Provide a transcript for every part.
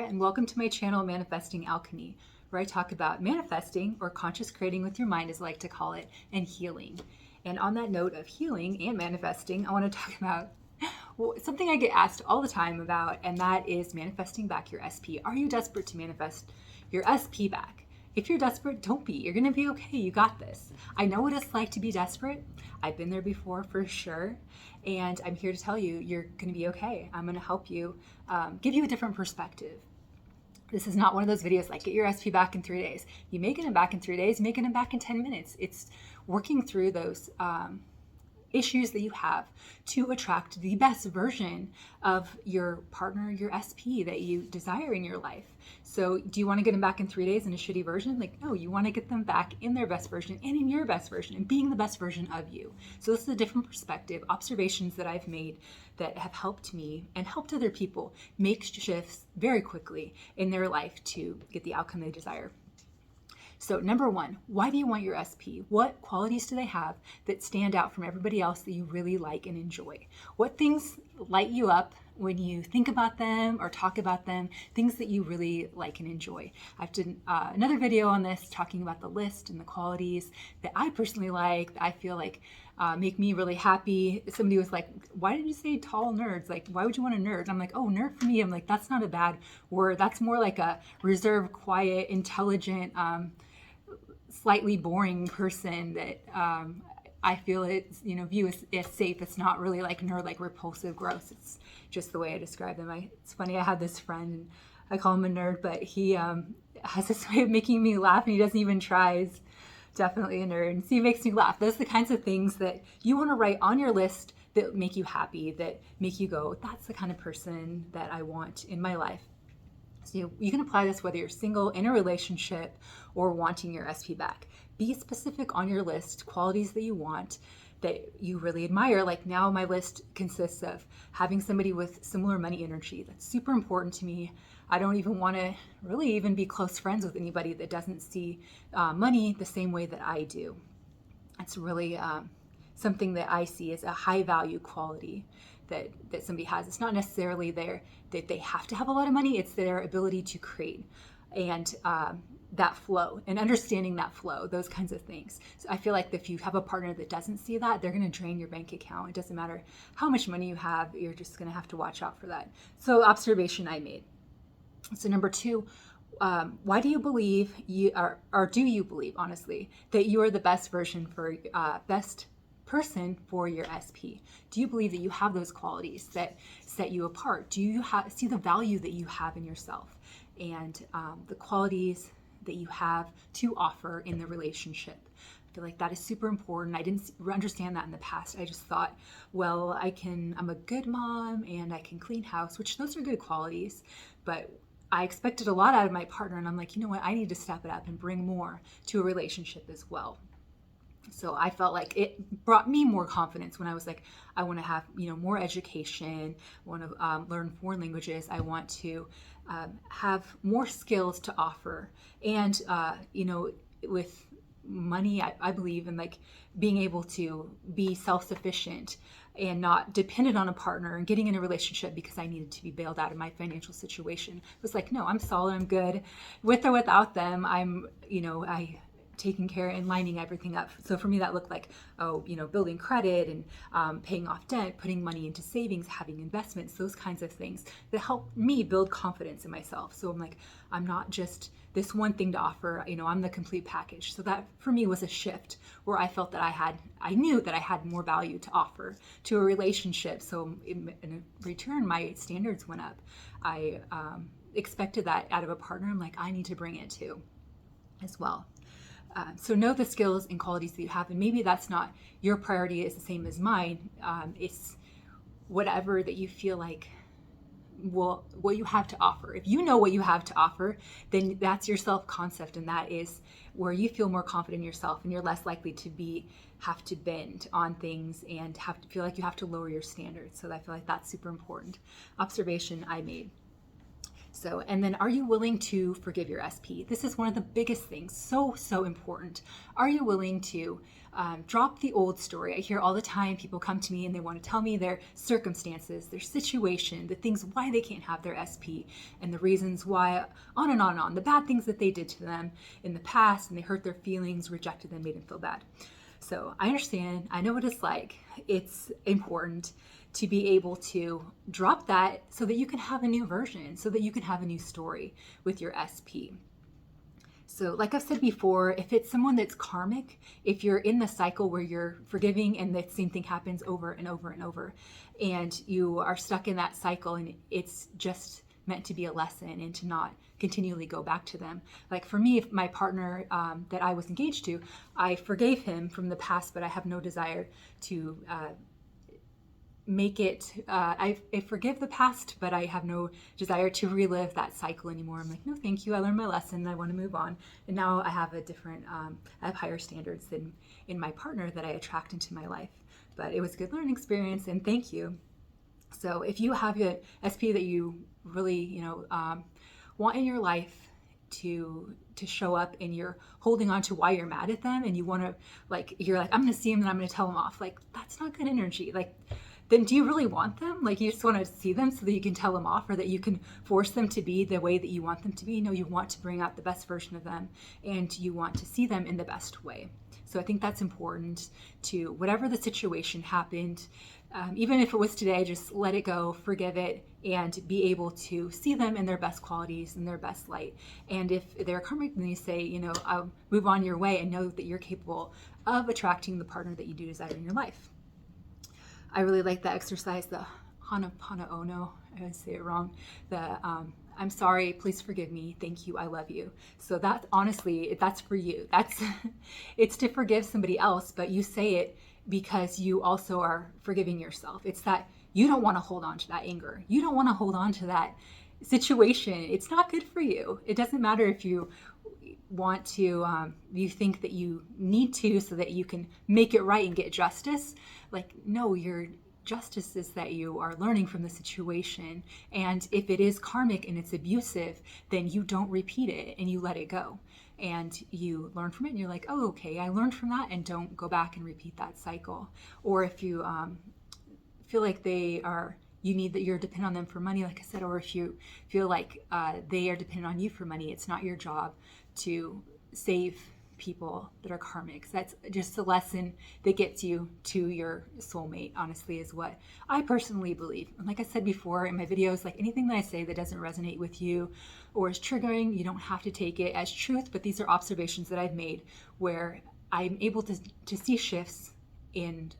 and welcome to my channel, Manifesting Alchemy, where I talk about manifesting, or conscious creating with your mind, as I like to call it, and healing. And on that note of healing and manifesting, I want to talk about something I get asked all the time about, and that is manifesting back your SP. Are you desperate to manifest your SP back? If you're desperate, don't be. You're going to be okay. You got this. I know what it's like to be desperate. I've been there before for sure. And I'm here to tell you, you're going to be okay. I'm going to help you, give you a different perspective. This is not one of those videos like get your SP back in 3 days. You make it back in 3 days, making it back in 10 minutes. It's working through those issues that you have to attract the best version of your partner, your SP that you desire in your life. So do you want to get them back in 3 days in a shitty version? Like, no, you want to get them back in their best version and in your best version and being the best version of you. So this is a different perspective, observations that I've made that have helped me and helped other people make shifts very quickly in their life to get the outcome they desire. So number one, why do you want your SP? What qualities do they have that stand out from everybody else that you really like and enjoy? What things light you up when you think about them or talk about them, things that you really like and enjoy? I've done another video on this talking about the list and the qualities that I personally like, that I feel like make me really happy. Somebody was like, why did you say tall nerds? Like, why would you want a nerd? And I'm like, oh, nerd for me, I'm like, that's not a bad word. That's more like a reserved, quiet, intelligent, slightly boring person that I feel it's, view as safe. It's not really like nerd, like repulsive, gross. It's just the way I describe them. It's funny, I had this friend, and I call him a nerd, but he has this way of making me laugh, and he doesn't even try. He's definitely a nerd. And so he makes me laugh. Those are the kinds of things that you want to write on your list that make you happy, that make you go, that's the kind of person that I want in my life. So you can apply this whether you're single, in a relationship, or wanting your SP back. Be specific on your list, qualities that you want, that you really admire. Like now my list consists of having somebody with similar money energy. That's super important to me. I don't even want to really even be close friends with anybody that doesn't see money the same way that I do. It's really something that I see as a high value quality that somebody has. It's not necessarily that they have to have a lot of money. It's their ability to create and that flow and understanding that flow, those kinds of things. So I feel like if you have a partner that doesn't see that, they're going to drain your bank account. It doesn't matter how much money you have. You're just going to have to watch out for that. So observation I made. So number two, why do you believe or do you believe, honestly, that you are the best version for best person for your SP? Do you believe that you have those qualities that set you apart? Do you see the value that you have in yourself and the qualities that you have to offer in the relationship? I feel like that is super important. I didn't understand that in the past. I just thought, well, I'm a good mom and I can clean house, which those are good qualities, but I expected a lot out of my partner, and I'm like, you know what? I need to step it up and bring more to a relationship as well. So I felt like it brought me more confidence when I was like, I want to have, more education, I want to learn foreign languages. I want to have more skills to offer. And, with money, I believe in like being able to be self-sufficient and not dependent on a partner and getting in a relationship because I needed to be bailed out of my financial situation. It was like, no, I'm solid, I'm good. With or without them, I'm, taking care and lining everything up. So for me, that looked like, building credit and paying off debt, putting money into savings, having investments, those kinds of things that help me build confidence in myself. So I'm like, I'm not just this one thing to offer, I'm the complete package. So that for me was a shift where I felt that I knew that I had more value to offer to a relationship. So in return, my standards went up. I expected that out of a partner. I'm like, I need to bring it too as well. So know the skills and qualities that you have, and maybe that's not your priority is the same as mine. It's whatever that you feel like what you have to offer. If you know what you have to offer, then that's your self-concept, and that is where you feel more confident in yourself, and you're less likely to have to bend on things and have to feel like you have to lower your standards. So I feel like that's super important. Observation I made. So, and then are you willing to forgive your SP? This is one of the biggest things, so important. Are you willing to drop the old story? I hear all the time people come to me and they want to tell me their circumstances, their situation, the things why they can't have their SP, and the reasons why, on and on and on, the bad things that they did to them in the past, and they hurt their feelings, rejected them, made them feel bad. So I understand, I know what it's like. It's important to be able to drop that so that you can have a new version, so that you can have a new story with your SP. So like I've said before, if it's someone that's karmic, if you're in the cycle where you're forgiving and the same thing happens over and over and over, and you are stuck in that cycle and it's just meant to be a lesson and to not continually go back to them. Like for me, if my partner that I was engaged to, I forgave him from the past, but I have no desire to make it, I forgive the past, but I have no desire to relive that cycle anymore. I'm like, no, thank you. I learned my lesson. I want to move on. And now I have a different, I have higher standards than in my partner that I attract into my life. But it was a good learning experience, and thank you. So if you have an SP that you really, want in your life to show up, and you're holding on to why you're mad at them, and you want to, you're like, I'm going to see him and I'm going to tell him off. Like, that's not good energy. Then do you really want them? You just want to see them so that you can tell them off, or that you can force them to be the way that you want them to be? No, you want to bring out the best version of them, and you want to see them in the best way. So I think that's important to, whatever the situation happened, even if it was today, just let it go, forgive it, and be able to see them in their best qualities and their best light. And if they're karmic, then you say, move on your way and know that you're capable of attracting the partner that you do desire in your life. I really like that exercise, the Ho'oponopono. I always say it wrong. The I'm sorry, please forgive me, thank you, I love you. So that, honestly, that's for you. It's to forgive somebody else, but you say it because you also are forgiving yourself. It's that you don't want to hold on to that anger. You don't want to hold on to that situation. It's not good for you. It doesn't matter if you want to, you think that you need to so that you can make it right and get justice. No, your justice is that you are learning from the situation. And if it is karmic and it's abusive, then you don't repeat it and you let it go. And you learn from it and you're like, oh, okay, I learned from that, and don't go back and repeat that cycle. Or if you feel like you need that you're dependent on them for money, like I said, or if you feel like they are dependent on you for money, it's not your job to save people that are karmics. That's just a lesson that gets you to your soulmate, honestly, is what I personally believe. And like I said before in my videos, anything that I say that doesn't resonate with you or is triggering, you don't have to take it as truth, but these are observations that I've made where I'm able to see shifts in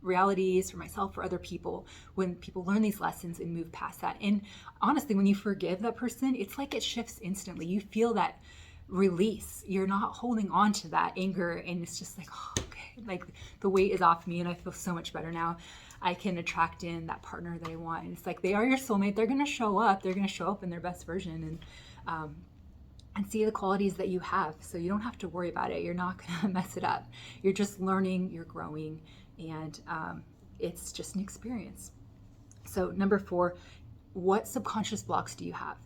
realities for myself, for other people, when people learn these lessons and move past that. And honestly, when you forgive that person, it's like it shifts instantly. You feel that release. You're not holding on to that anger, and it's just oh, okay, the weight is off me and I feel so much better now. I can attract in that partner that I want. And it's they are your soulmate. They're going to show up. They're going to show up in their best version and see the qualities that you have. So you don't have to worry about it. You're not going to mess it up. You're just learning, you're growing, and it's just an experience. So number 4, what subconscious blocks do you have?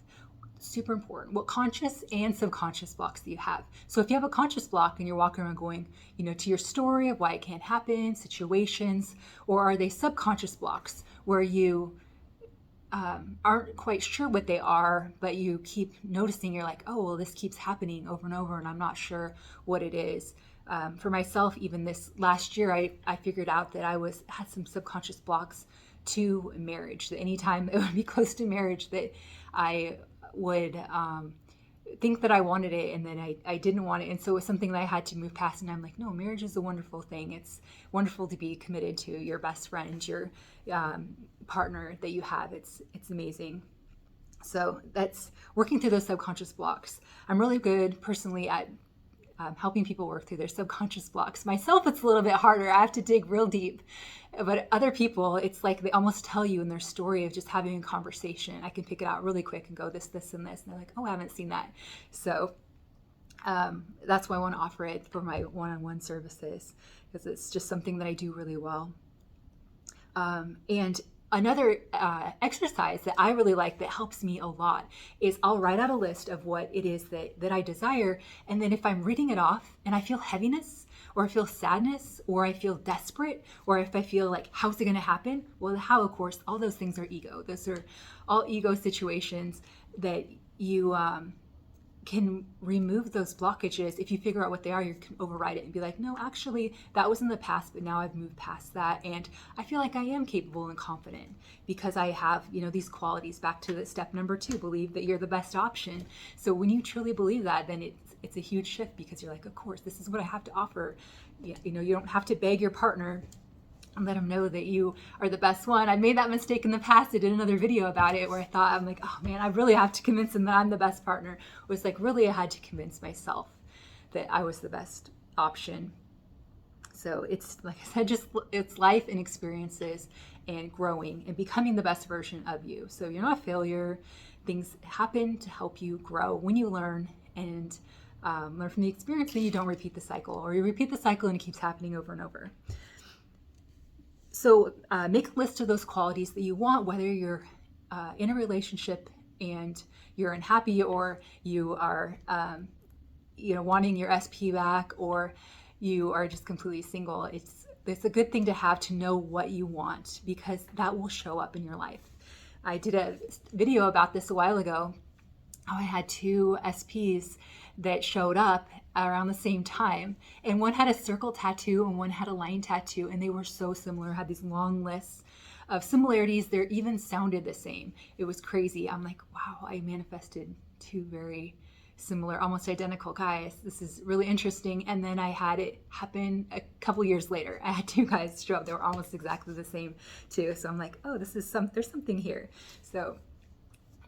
Super important. What conscious and subconscious blocks do you have? So if you have a conscious block and you're walking around going, to your story of why it can't happen, situations, or are they subconscious blocks where you aren't quite sure what they are, but you keep noticing, you're like, oh, well, this keeps happening over and over and I'm not sure what it is. For myself, even this last year, I figured out that I had some subconscious blocks to marriage, that anytime it would be close to marriage that I would think that I wanted it, and then I didn't want it. And so it was something that I had to move past. And I'm like, no, marriage is a wonderful thing. It's wonderful to be committed to your best friend, your partner that you have. It's amazing. So that's working through those subconscious blocks. I'm really good personally at helping people work through their subconscious blocks. Myself, it's a little bit harder. I have to dig real deep. But other people, it's they almost tell you in their story of just having a conversation. I can pick it out really quick and go this, this, and this. And they're like, oh, I haven't seen that. So that's why I want to offer it for my one-on-one services, because it's just something that I do really well. And Another exercise that I really like that helps me a lot is I'll write out a list of what it is that I desire. And then if I'm reading it off and I feel heaviness, or I feel sadness, or I feel desperate, or if I feel like, how's it going to happen? Well, the how, of course, all those things are ego. Those are all ego situations that you can remove those blockages. If you figure out what they are, you can override it and be like, no, actually, that was in the past, but now I've moved past that. And I feel like I am capable and confident because I have, these qualities. Back to the step number 2, believe that you're the best option. So when you truly believe that, then it's a huge shift because you're like, of course, this is what I have to offer. You don't have to beg your partner and let them know that you are the best one. I made that mistake in the past. I did another video about it where I thought, I'm like, oh man, I really have to convince them that I'm the best partner. It was like, really, I had to convince myself that I was the best option. So it's, like I said, it's life and experiences and growing and becoming the best version of you. So you're not a failure. Things happen to help you grow. When you learn and learn from the experience, then you don't repeat the cycle, or you repeat the cycle and it keeps happening over and over. So make a list of those qualities that you want, whether you're in a relationship and you're unhappy, or you are, wanting your SP back, or you are just completely single. It's a good thing to have, to know what you want, because that will show up in your life. I did a video about this a while ago. I had 2 SPs that showed up around the same time, and one had a circle tattoo and one had a line tattoo, and they were so similar, had these long lists of similarities. They even sounded the same. It was crazy. I'm like, wow, I manifested 2 very similar, almost identical guys. This is really interesting. And then I had it happen a couple years later. I had 2 guys show up. They were almost exactly the same too. So I'm like, oh, there's something here.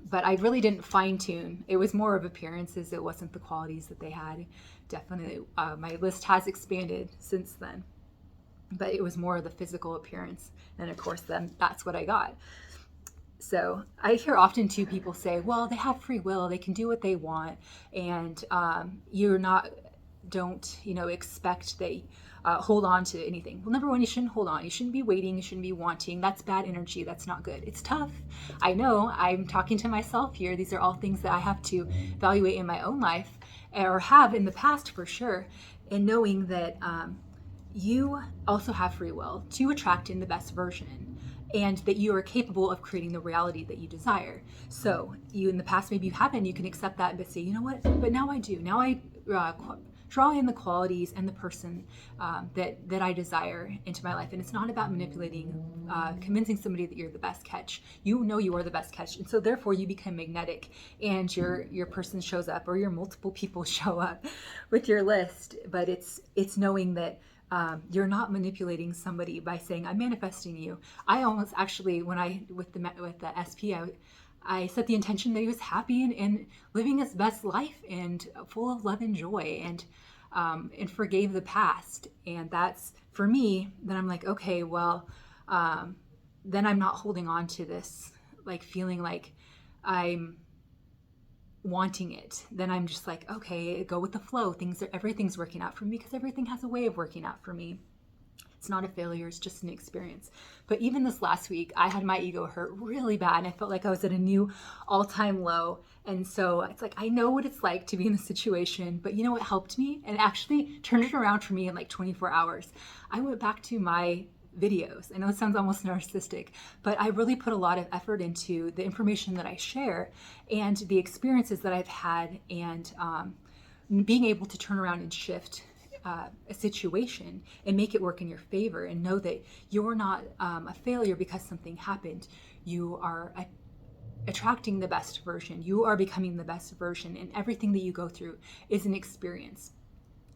But I really didn't fine tune. It was more of appearances. It wasn't the qualities that they had. Definitely, my list has expanded since then, but it was more of the physical appearance. And of course, then that's what I got. So I hear often too people say, well, they have free will. They can do what they want. And don't expect they hold on to anything. Well, number one, you shouldn't hold on. You shouldn't be waiting. You shouldn't be wanting. That's bad energy. That's not good. It's tough. I know. I'm talking to myself here. These are all things that I have to evaluate in my own life, or have in the past for sure. And knowing that you also have free will to attract in the best version, and that you are capable of creating the reality that you desire. So you, in the past, maybe you haven't. You can accept that and say, you know what? But now I do. Now I draw in the qualities and the person that I desire into my life. And it's not about manipulating, convincing somebody that you're the best catch. You know you are the best catch. And so therefore you become magnetic, and your person shows up, or your multiple people show up with your list. But it's knowing that you're not manipulating somebody by saying, I'm manifesting you. I almost actually, with the SP, I set the intention that he was happy and living his best life and full of love and joy, and forgave the past. And that's, for me, then I'm like, okay, well, then I'm not holding on to this, like feeling like I'm wanting it. Then I'm just like, okay, go with the flow. Everything's working out for me, because everything has a way of working out for me. It's not a failure, it's just an experience. But even this last week, I had my ego hurt really bad, and I felt like I was at a new all-time low. And so it's like, I know what it's like to be in a situation, but you know what helped me? And actually turned it around for me in like 24 hours. I went back to my videos. I know it sounds almost narcissistic, but I really put a lot of effort into the information that I share and the experiences that I've had, and being able to turn around and shift a situation and make it work in your favor, and know that you're not a failure because something happened. You are attracting the best version. You are becoming the best version, and everything that you go through is an experience.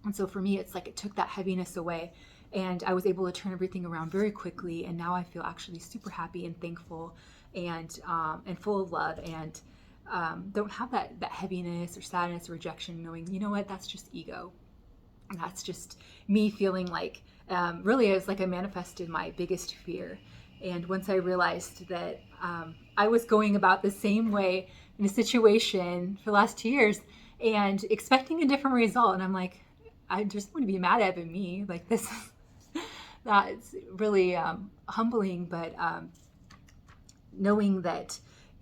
And so for me, it's like it took that heaviness away, and I was able to turn everything around very quickly. And now I feel actually super happy and thankful, and full of love, and don't have that heaviness or sadness or rejection, knowing, you know what, that's just ego. That's just me feeling like, really, it was like I manifested my biggest fear. And once I realized that I was going about the same way in a situation for the last 2 years and expecting a different result, and I'm like, I just want to be mad at me. Like this, that's really humbling, but knowing that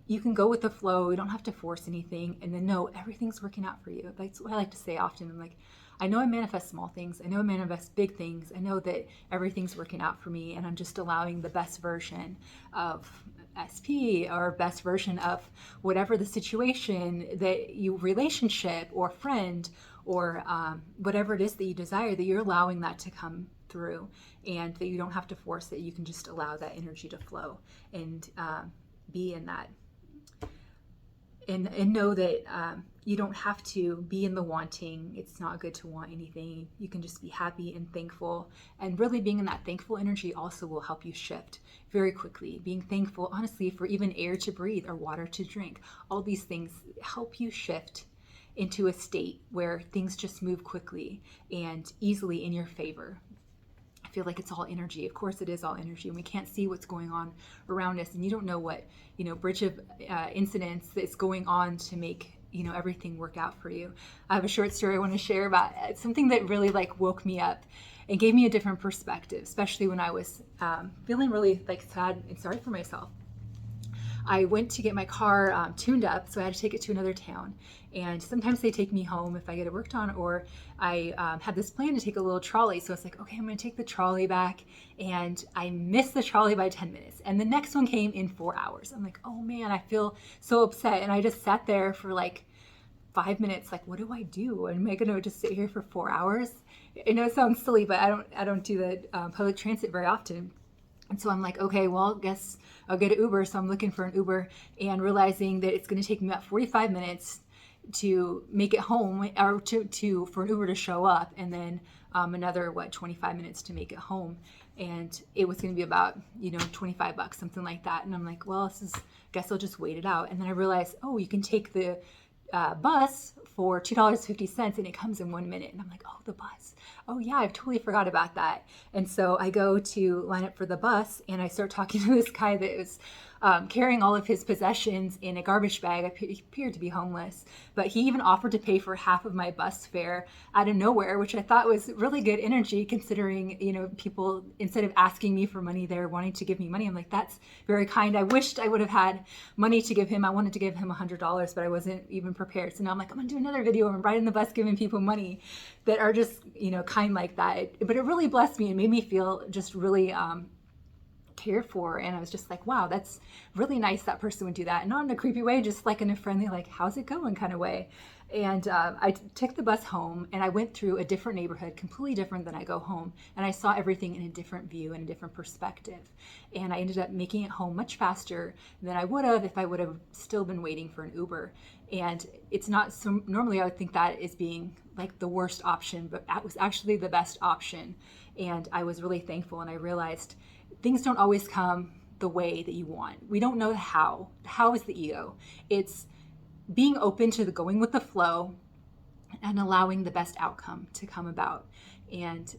you can go with the flow. You don't have to force anything, and then know everything's working out for you. That's what I like to say often. I'm like, I know I manifest small things. I know I manifest big things. I know that everything's working out for me, and I'm just allowing the best version of SP or best version of whatever the situation that you, relationship or friend or whatever it is that you desire, that you're allowing that to come through, and that you don't have to force it. You can just allow that energy to flow and be in that. And know that you don't have to be in the wanting. It's not good to want anything. You can just be happy and thankful. And really being in that thankful energy also will help you shift very quickly. Being thankful, honestly, for even air to breathe or water to drink. All these things help you shift into a state where things just move quickly and easily in your favor. I feel like it's all energy. Of course it is all energy, and we can't see what's going on around us, and you don't know what, bridge of incidents that's going on to make, everything work out for you. I have a short story I want to share about something that really woke me up and gave me a different perspective, especially when I was feeling really sad and sorry for myself. I went to get my car tuned up, so I had to take it to another town. And sometimes they take me home if I get it worked on, or I had this plan to take a little trolley. So it's like, okay, I'm going to take the trolley back. And I missed the trolley by 10 minutes. And the next one came in 4 hours. I'm like, oh man, I feel so upset. And I just sat there for 5 minutes, what do I do? Am I going to just sit here for 4 hours? I know it sounds silly, but I don't do the public transit very often. And so I'm like, okay, well, I guess I'll get an Uber. So I'm looking for an Uber and realizing that it's going to take me about 45 minutes to make it home, or for an Uber to show up, and then another 25 minutes to make it home. And it was going to be about $25, something like that. And I'm like, well, guess I'll just wait it out. And then I realized, oh, you can take the bus for $2.50 and it comes in 1 minute. And I'm like, oh, the bus. Oh yeah, I've totally forgot about that. And so I go to line up for the bus, and I start talking to this guy that was carrying all of his possessions in a garbage bag. He appeared to be homeless, but he even offered to pay for half of my bus fare out of nowhere, which I thought was really good energy, considering, people, instead of asking me for money, they're wanting to give me money. I'm like, that's very kind. I wished I would have had money to give him. I wanted to give him $100, but I wasn't even prepared. So now I'm like, I'm gonna do another video and ride in the bus giving people money that are just, kind like that. But it really blessed me and made me feel just really cared for. And I was just like, wow, that's really nice that person would do that. And not in a creepy way, just in a friendly, how's it going kind of way. And I took the bus home, and I went through a different neighborhood, completely different than I go home. And I saw everything in a different view and a different perspective. And I ended up making it home much faster than I would have if I would have still been waiting for an Uber. And it's not so, normally I would think that is being the worst option, but that was actually the best option. And I was really thankful, and I realized things don't always come the way that you want. We don't know how. How is the ego. It's being open to the going with the flow and allowing the best outcome to come about, and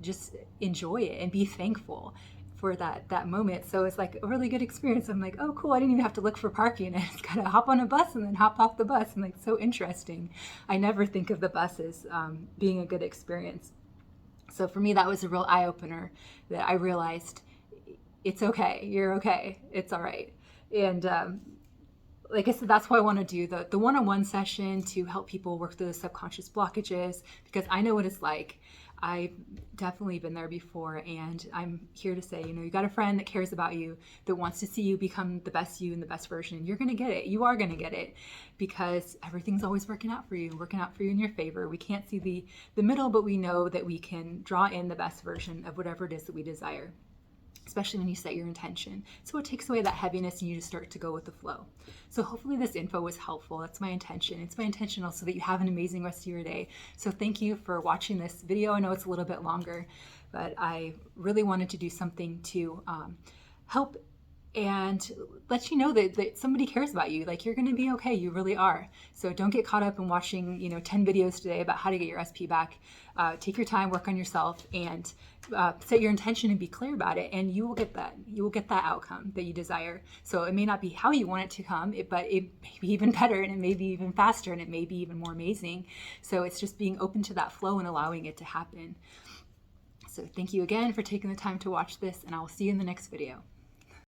just enjoy it and be thankful for that moment. So it's a really good experience. I'm like, oh cool, I didn't even have to look for parking. I just gotta hop on a bus and then hop off the bus. I'm so interesting. I never think of the buses being a good experience. So for me, that was a real eye-opener, that I realized it's okay. You're okay. It's all right. And like I said, that's why I want to do the one-on-one session, to help people work through the subconscious blockages, because I know what it's like. I've definitely been there before, and I'm here to say, you got a friend that cares about you, that wants to see you become the best you and the best version. You're going to get it. You are going to get it, because everything's always working out for you in your favor. We can't see the middle, but we know that we can draw in the best version of whatever it is that we desire, especially when you set your intention. So it takes away that heaviness, and you just start to go with the flow. So hopefully this info was helpful. That's my intention. It's my intention also that you have an amazing rest of your day. So thank you for watching this video. I know it's a little bit longer, but I really wanted to do something to help and let you know that somebody cares about you. You're going to be okay. You really are. So don't get caught up in watching 10 videos today about how to get your SP back. Take your time, work on yourself, and set your intention and be clear about it, and you will get that. You will get that outcome that you desire. So it may not be how you want it to come, but it may be even better, and it may be even faster, and it may be even more amazing. So it's just being open to that flow and allowing it to happen. So thank you again for taking the time to watch this, and I will see you in the next video.